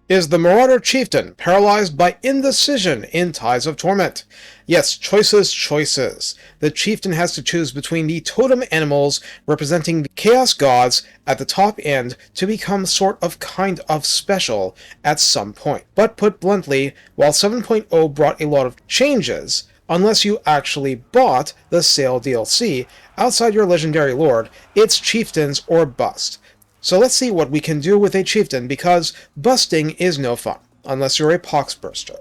Is the Marauder Chieftain paralyzed by indecision in Ties of Torment? Yes, choices. The Chieftain has to choose between the totem animals representing the Chaos Gods at the top end to become kind of special at some point. But put bluntly, while 7.0 brought a lot of changes, unless you actually bought the sale DLC, outside your legendary lord, it's Chieftains or bust. So let's see what we can do with a Chieftain, because busting is no fun, unless you're a poxburster.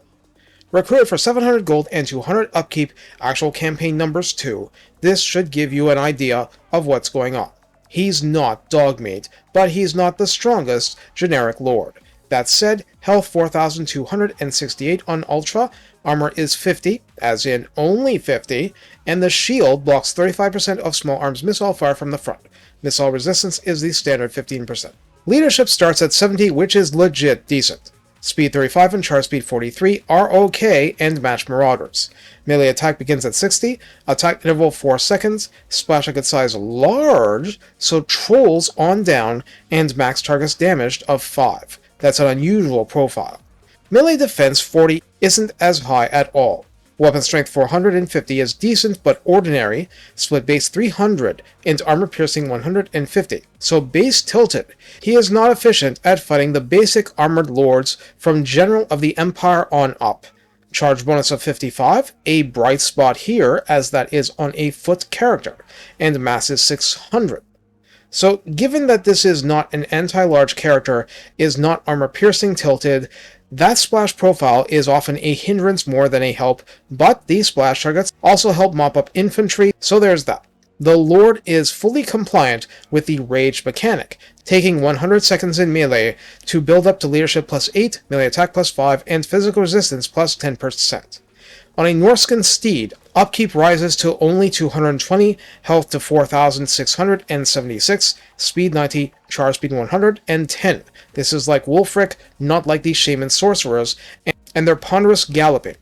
Recruited for 700 gold and 200 upkeep, actual campaign numbers 2, this should give you an idea of what's going on. He's not dogmeat, but he's not the strongest generic lord. That said, health 4,268 on Ultra, armor is 50, as in only 50, and the shield blocks 35% of small arms missile fire from the front. Missile resistance is the standard 15%. Leadership starts at 70, which is legit decent. Speed 35 and charge speed 43 are okay and match Marauders. Melee attack begins at 60, attack interval 4 seconds, splash target size large, so trolls on down, and max targets damaged of 5. That's an unusual profile. Melee defense 40 isn't as high at all. Weapon strength 450 is decent but ordinary, split base 300, and armor piercing 150, so base tilted. He is not efficient at fighting the basic armored lords from General of the Empire on up. Charge bonus of 55, a bright spot here as that is on a foot character, and mass is 600. So given that this is not an anti-large character, is not armor piercing tilted, that splash profile is often a hindrance more than a help, but these splash targets also help mop up infantry, so there's that. The Lord is fully compliant with the rage mechanic, taking 100 seconds in melee to build up to leadership plus 8, melee attack plus 5, and physical resistance plus 10%. On a Norscan steed, upkeep rises to only 220, health to 4,676, speed 90, charge speed 110. This is like Wulfric, not like the Shaman Sorcerers, and their ponderous galloping.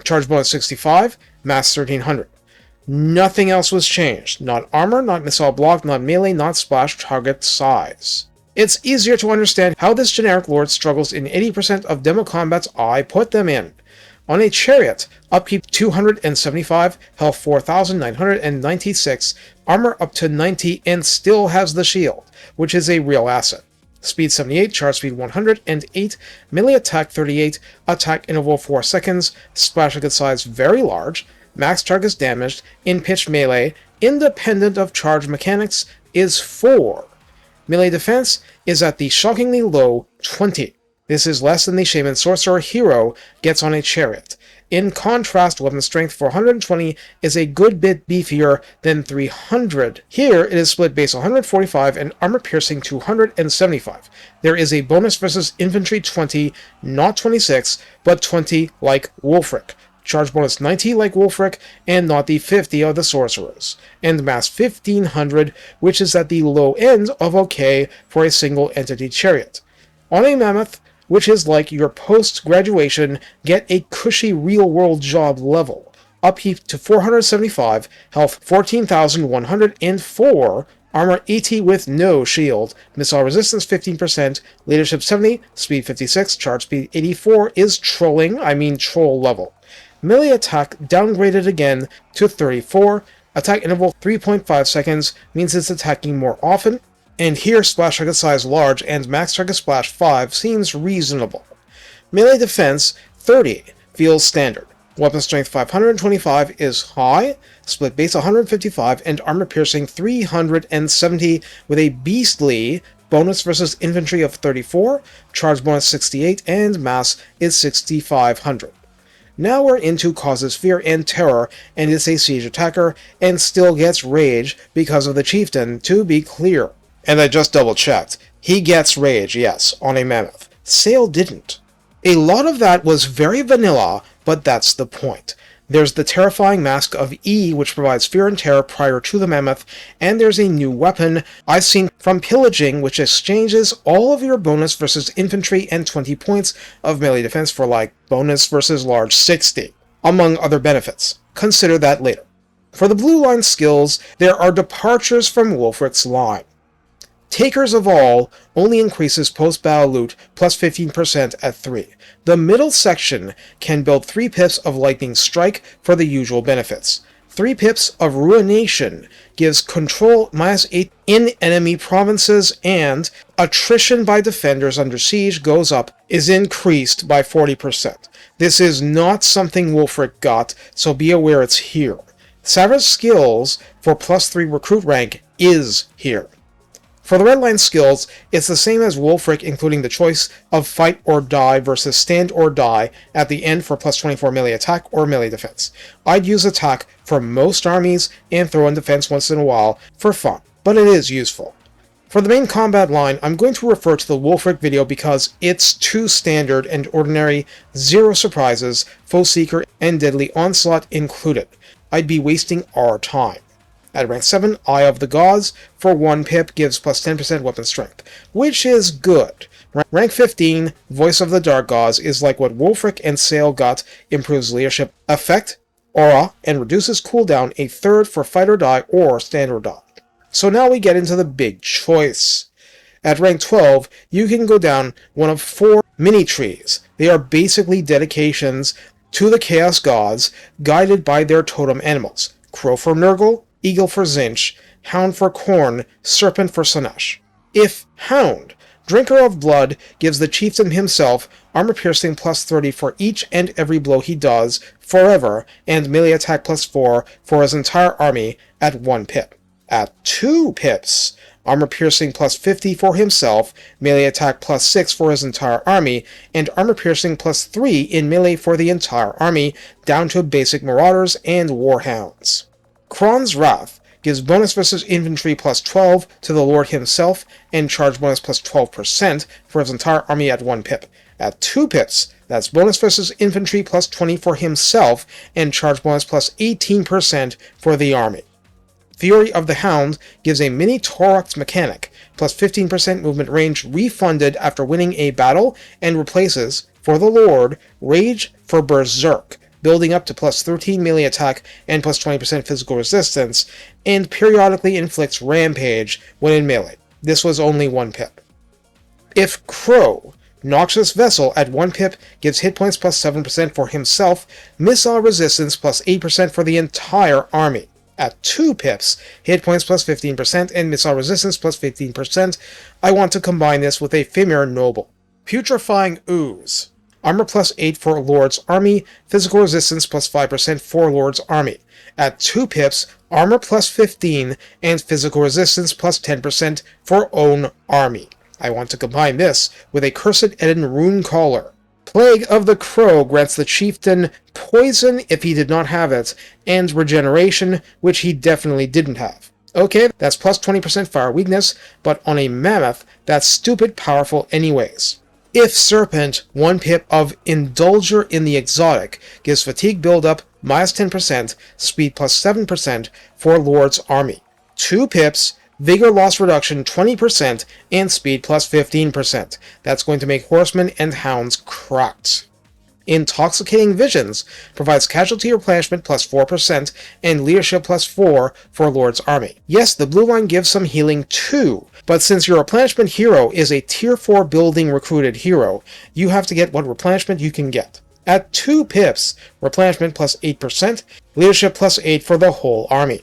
Charge bonus 65, mass 1300. Nothing else was changed. Not armor, not missile block, not melee, not splash target size. It's easier to understand how this generic lord struggles in 80% of demo combats I put them in. On a chariot, upkeep 275, health 4,996, armor up to 90, and still has the shield, which is a real asset. Speed 78, charge speed 108, melee attack 38, attack interval 4 seconds, splash target size very large, max targets damaged, in pitched melee, independent of charge mechanics, is 4. Melee defense is at the shockingly low 20. This is less than the Shaman Sorcerer hero gets on a chariot. In contrast, weapon strength 420 is a good bit beefier than 300. Here it is split base 145 and armor piercing 275. There is a bonus versus infantry 20, not 26, but 20 like Wulfric. Charge bonus 90 like Wulfric, and not the 50 of the Sorcerers. And mass 1500, which is at the low end of okay for a single entity chariot. On a Mammoth, which is like your post-graduation, get a cushy real-world job level. Upkeep to 475, health 14,104, armor 80 with no shield, missile resistance 15%, leadership 70, speed 56, charge speed 84 is trolling, troll level. Melee attack downgraded again to 34, attack interval 3.5 seconds means it's attacking more often, and here splash target size large and max target splash 5 seems reasonable. Melee defense 30 feels standard. Weapon strength 525 is high, split base 155, and armor piercing 370 with a beastly bonus versus infantry of 34, charge bonus 68, and mass is 6,500. Now we're into causes fear and terror, and is a siege attacker, and still gets rage because of the Chieftain, to be clear. And I just double-checked. He gets rage, yes, on a Mammoth. Sale didn't. A lot of that was very vanilla, but that's the point. There's the terrifying Mask of E, which provides fear and terror prior to the Mammoth, and there's a new weapon I've seen from Pillaging, which exchanges all of your bonus versus infantry and 20 points of melee defense for bonus versus large 60, among other benefits. Consider that later. For the blue line skills, there are departures from Wulfric's line. Takers of All only increases post-battle loot plus 15% at 3. The middle section can build 3 pips of Lightning Strike for the usual benefits. 3 pips of Ruination gives control -8 in enemy provinces, and attrition by defenders under siege goes up, is increased by 40%. This is not something Wulfric got, so be aware it's here. Savage skills for +3 recruit rank is here. For the redline skills, it's the same as Wulfric, including the choice of fight or die versus stand or die at the end for +24 melee attack or melee defense. I'd use attack for most armies and throw in defense once in a while for fun, but it is useful. For the main combat line, I'm going to refer to the Wulfric video because it's too standard and ordinary, 0 surprises, Foe Seeker, and Deadly Onslaught included. I'd be wasting our time. At rank 7, Eye of the Gods for 1 pip gives plus 10% weapon strength, which is good. Rank 15, Voice of the Dark Gods is like what Wulfric and Sail got, improves leadership effect, aura, and reduces cooldown 1/3 for fight or die or stand or die. So now we get into the big choice. At rank 12, you can go down one of 4 mini-trees. They are basically dedications to the Chaos Gods, guided by their totem animals. Crow for Nurgle, Eagle for Zinch, Hound for Khorne, Serpent for Slaanesh. If Hound, Drinker of Blood, gives the Chieftain himself armor piercing plus 30 for each and every blow he does, forever, and melee attack plus 4 for his entire army at 1 pip. At 2 pips, armor piercing plus 50 for himself, melee attack plus 6 for his entire army, and armor piercing plus 3 in melee for the entire army, down to basic Marauders and Warhounds. Kron's Wrath gives bonus versus infantry plus 12 to the Lord himself, and charge bonus plus 12% for his entire army at 1 pip. At 2 pips, that's bonus versus infantry plus 20 for himself, and charge bonus plus 18% for the army. Fury of the Hound gives a mini Taurox mechanic, plus 15% movement range refunded after winning a battle, and replaces, for the Lord, Rage for Berserk, building up to plus 13 melee attack and plus 20% physical resistance, and periodically inflicts Rampage when in melee. This was only 1 pip. If Crow, Noxious Vessel at 1 pip gives hit points plus 7% for himself, missile resistance plus 8% for the entire army. At 2 pips, hit points plus 15% and missile resistance plus 15%, I want to combine this with a Fimir Noble. Putrefying Ooze. Armor plus 8 for Lord's Army, physical resistance plus 5% for Lord's Army. At 2 pips, armor plus 15 and physical resistance plus 10% for Own Army. I want to combine this with a Cursed Eden Rune Collar. Plague of the Crow grants the Chieftain poison if he did not have it, and regeneration, which he definitely didn't have. Okay, that's plus 20% fire weakness, but on a Mammoth, that's stupid powerful anyways. If Serpent, 1 pip of Indulger in the Exotic gives fatigue buildup minus 10%, speed plus 7% for Lord's Army. 2 pips, Vigor loss reduction 20%, and speed plus 15%. That's going to make horsemen and hounds cracked. Intoxicating Visions provides casualty replenishment plus 4% and leadership plus 4 for Lord's Army. Yes, the blue line gives some healing too, but since your replenishment hero is a tier 4 building recruited hero, you have to get what replenishment you can get. At 2 pips, replenishment plus 8%, leadership plus 8 for the whole army.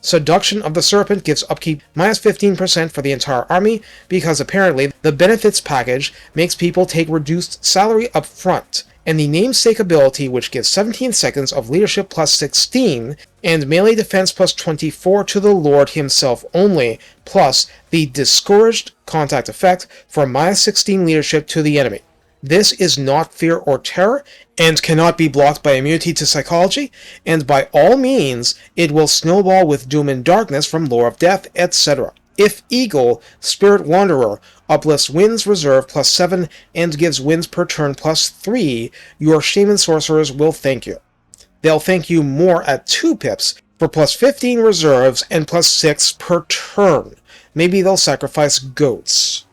Seduction of the Serpent gives upkeep minus 15% for the entire army, because apparently the benefits package makes people take reduced salary up front, and the namesake ability, which gives 17 seconds of leadership plus 16, and melee defense plus 24 to the Lord himself only, plus the discouraged contact effect for minus 16 leadership to the enemy. This is not fear or terror, and cannot be blocked by immunity to psychology, and by all means, it will snowball with doom and darkness from lore of death, etc. If Eagle, Spirit Wanderer, uplifts Winds Reserve plus 7 and gives winds per turn plus 3, your Shaman Sorcerers will thank you. They'll thank you more at 2 pips for plus 15 reserves and plus 6 per turn. Maybe they'll sacrifice goats.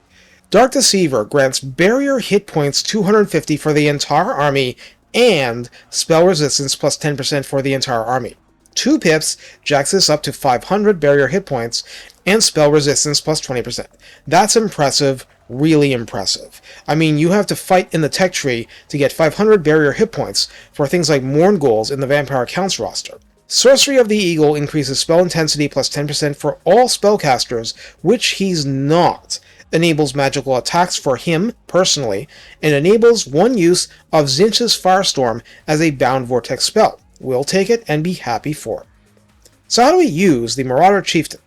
Dark Deceiver grants barrier hit points 250 for the entire army and spell resistance plus 10% for the entire army. 2 pips jacks this up to 500 barrier hit points and spell resistance plus 20%. That's impressive, really impressive. I mean, you have to fight in the tech tree to get 500 barrier hit points for things like Mourn Ghouls in the Vampire Counts roster. Sorcery of the Eagle increases spell intensity plus 10% for all spellcasters, which he's not. Enables magical attacks for him, personally, and enables one use of Tzeentch's Firestorm as a Bound Vortex spell. We'll take it and be happy for it. So how do we use the Marauder Chieftain?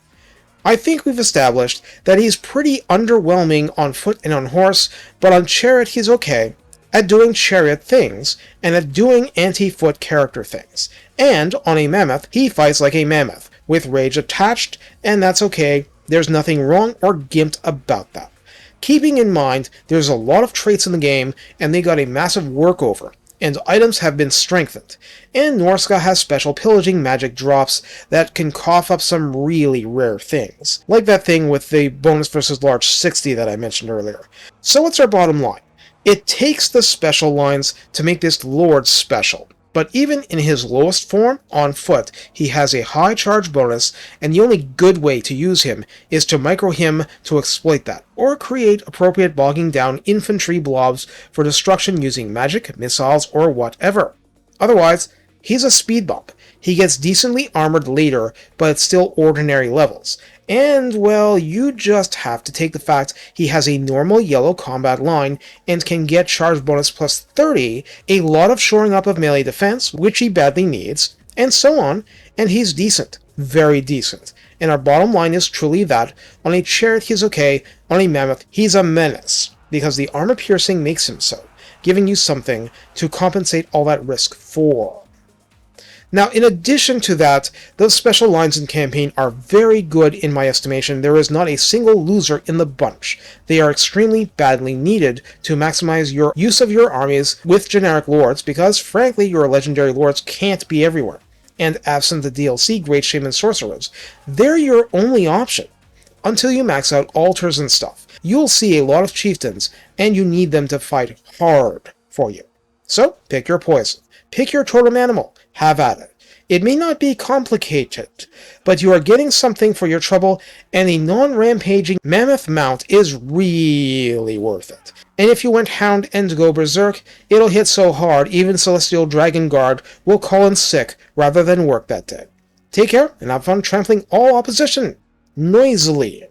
I think we've established that he's pretty underwhelming on foot and on horse, but on chariot he's okay at doing chariot things, and at doing anti-foot character things. And on a Mammoth, he fights like a Mammoth, with rage attached, and that's okay. There's nothing wrong or gimped about that. Keeping in mind, there's a lot of traits in the game, and they got a massive workover, and items have been strengthened. And Norsca has special pillaging magic drops that can cough up some really rare things, like that thing with the bonus versus large 60 that I mentioned earlier. So what's our bottom line? It takes the special lines to make this Lord special. But even in his lowest form, on foot, he has a high charge bonus, and the only good way to use him is to micro him to exploit that, or create appropriate bogging down infantry blobs for destruction using magic, missiles, or whatever. Otherwise, he's a speed bump. He gets decently armored later, but it's still ordinary levels. And, well, you just have to take the fact he has a normal yellow combat line and can get charge bonus plus 30, a lot of shoring up of melee defense, which he badly needs, and so on, and he's decent. Very decent. And our bottom line is truly that, on a chariot he's okay, on a Mammoth he's a menace, because the armor piercing makes him so, giving you something to compensate all that risk for. Now, in addition to that, those special lines in campaign are very good in my estimation. There is not a single loser in the bunch. They are extremely badly needed to maximize your use of your armies with generic lords, because frankly your legendary lords can't be everywhere. And absent the DLC Great Shaman Sorcerers, they're your only option. Until you max out altars and stuff, you'll see a lot of chieftains, and you need them to fight hard for you. So, pick your poison. Pick your totem animal. Have at it. It may not be complicated, but you are getting something for your trouble, and a non-rampaging Mammoth mount is really worth it. And if you went Hound and go Berserk, it'll hit so hard even Celestial Dragon Guard will call in sick rather than work that day. Take care, and have fun trampling all opposition noisily.